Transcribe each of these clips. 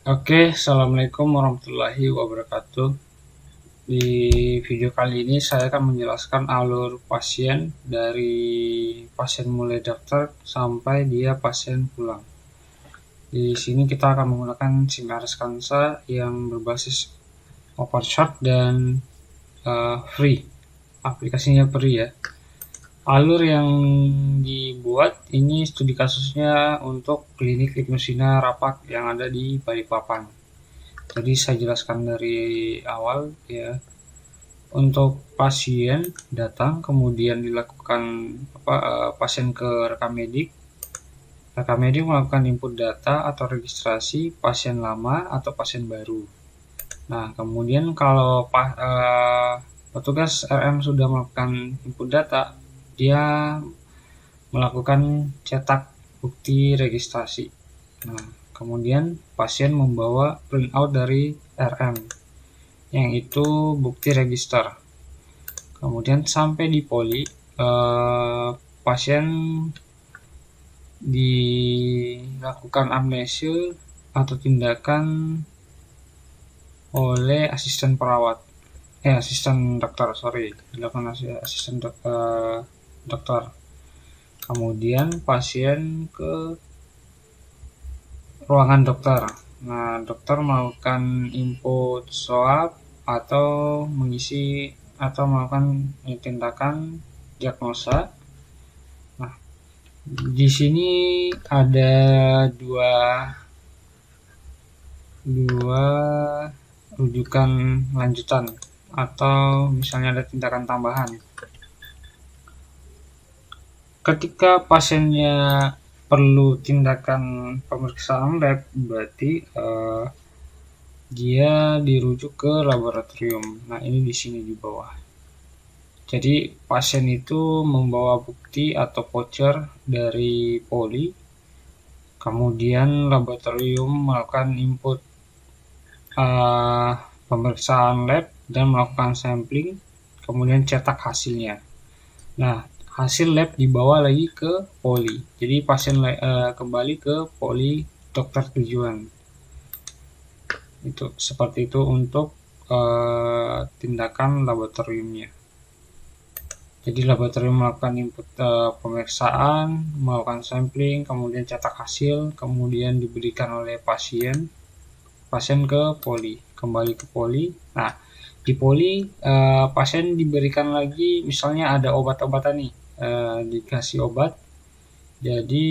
Oke, assalamualaikum warahmatullahi wabarakatuh. Di video kali ini saya akan menjelaskan alur pasien dari pasien mulai daftar sampai dia pasien pulang. Di sini kita akan menggunakan SIM-ARS Kansa yang berbasis OpenShot dan free. Aplikasinya free ya. Alur yang dibuat ini studi kasusnya untuk klinik Ibnusina Rapak yang ada di Balikpapan. Jadi saya jelaskan dari awal ya. Untuk pasien datang kemudian dilakukan pasien ke rekam medik. Rekam medik melakukan input data atau registrasi pasien lama atau pasien baru. Nah, kemudian kalau petugas RM sudah melakukan input data, dia melakukan cetak bukti registrasi. Nah, kemudian pasien membawa printout dari RM, yang itu bukti register. Kemudian sampai di poli, pasien dilakukan amnesi atau tindakan oleh asisten dokter, dilakukan asisten dokter. Kemudian pasien ke ruangan dokter. Nah, dokter melakukan input swab atau melakukan tindakan diagnosa. Nah, di sini ada dua rujukan lanjutan atau misalnya ada tindakan tambahan. Ketika pasiennya perlu tindakan pemeriksaan lab, berarti dia dirujuk ke laboratorium. Nah, ini di sini di bawah. Jadi pasien itu membawa bukti atau voucher dari poli, kemudian laboratorium melakukan input pemeriksaan lab dan melakukan sampling, kemudian cetak hasilnya. Nah, hasil lab dibawa lagi ke poli. Jadi pasien kembali ke poli dokter tujuan. Itu seperti itu untuk tindakan laboratoriumnya. Jadi laboratorium melakukan input pemeriksaan, melakukan sampling, kemudian cetak hasil, kemudian diberikan oleh pasien ke poli, kembali ke poli. Nah, di poli pasien diberikan lagi, misalnya ada obat-obatan nih, dikasih obat. Jadi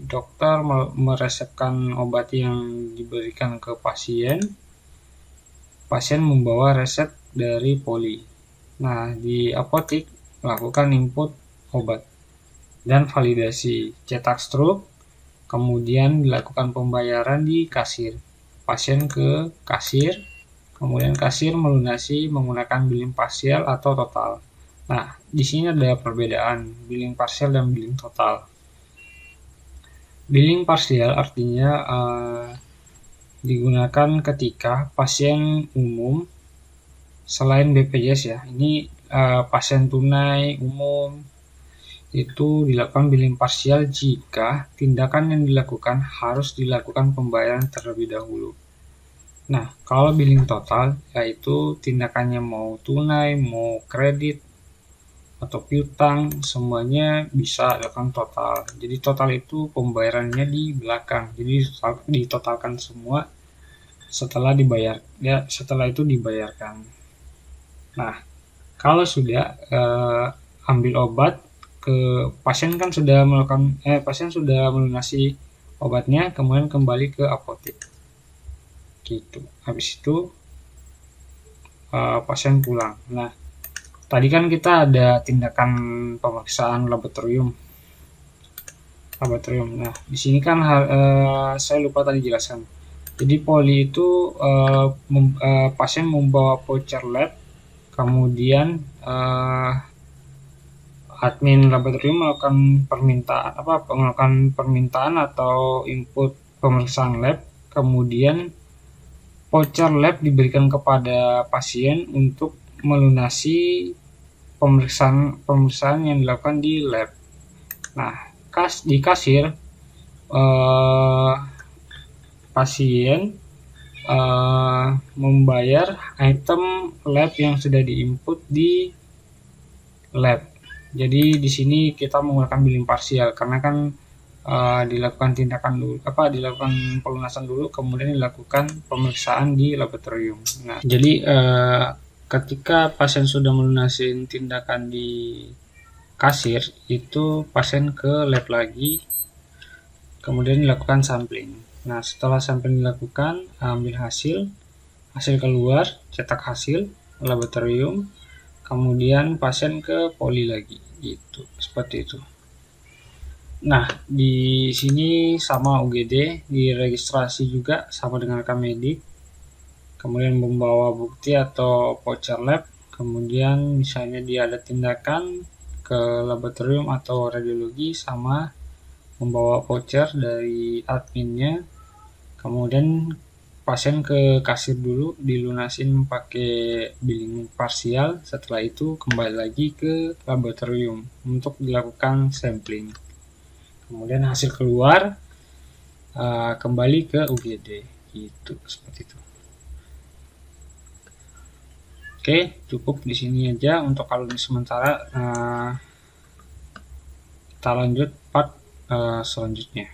dokter meresepkan obat yang diberikan ke pasien. Pasien membawa resep dari poli. Nah, di apotik lakukan input obat dan validasi, cetak struk, kemudian dilakukan pembayaran di kasir. Pasien ke kasir, kemudian kasir melunasi menggunakan billing parsial atau total. Nah, di sini ada perbedaan billing parsial dan billing total. Billing parsial artinya digunakan ketika pasien umum selain BPJS ya, ini pasien tunai umum itu dilakukan billing parsial jika tindakan yang dilakukan harus dilakukan pembayaran terlebih dahulu. Nah, kalau billing total yaitu tindakannya mau tunai, mau kredit, atau piutang, semuanya bisa dilakukan total. Jadi total itu pembayarannya di belakang. Jadi ditotalkan semua setelah itu dibayarkan. Nah, kalau sudah ambil obat ke pasien kan sudah pasien sudah melunasi obatnya, kemudian kembali ke apotek. Gitu. Habis itu pasien pulang. Nah, tadi kan kita ada tindakan pemeriksaan laboratorium. Nah, di sini kan saya lupa tadi jelaskan. Jadi poli itu pasien membawa voucher lab, kemudian admin laboratorium melakukan permintaan atau input pemeriksaan lab, kemudian voucher lab diberikan kepada pasien untuk melunasi pemeriksaan yang dilakukan di lab. Nah, di kasir pasien membayar item lab yang sudah diinput di lab. Jadi di sini kita menggunakan billing parsial karena kan dilakukan tindakan dulu, dilakukan pelunasan dulu, kemudian dilakukan pemeriksaan di laboratorium. Nah, jadi ketika pasien sudah melunasi tindakan di kasir, itu pasien ke lab lagi, kemudian dilakukan sampling. Nah, setelah sampling dilakukan, ambil hasil keluar, cetak hasil laboratorium, kemudian pasien ke poli lagi, gitu, seperti itu. Nah, di sini sama UGD, di registrasi juga sama dengan rekam medik, kemudian membawa bukti atau voucher lab, kemudian misalnya dia ada tindakan ke laboratorium atau radiologi, sama membawa voucher dari adminnya, kemudian pasien ke kasir dulu, dilunasin pakai billing parsial, setelah itu kembali lagi ke laboratorium untuk dilakukan sampling. Kemudian hasil keluar, kembali ke UGD, gitu, seperti itu. Oke, cukup di sini aja untuk alur sementara. Kita lanjut part selanjutnya.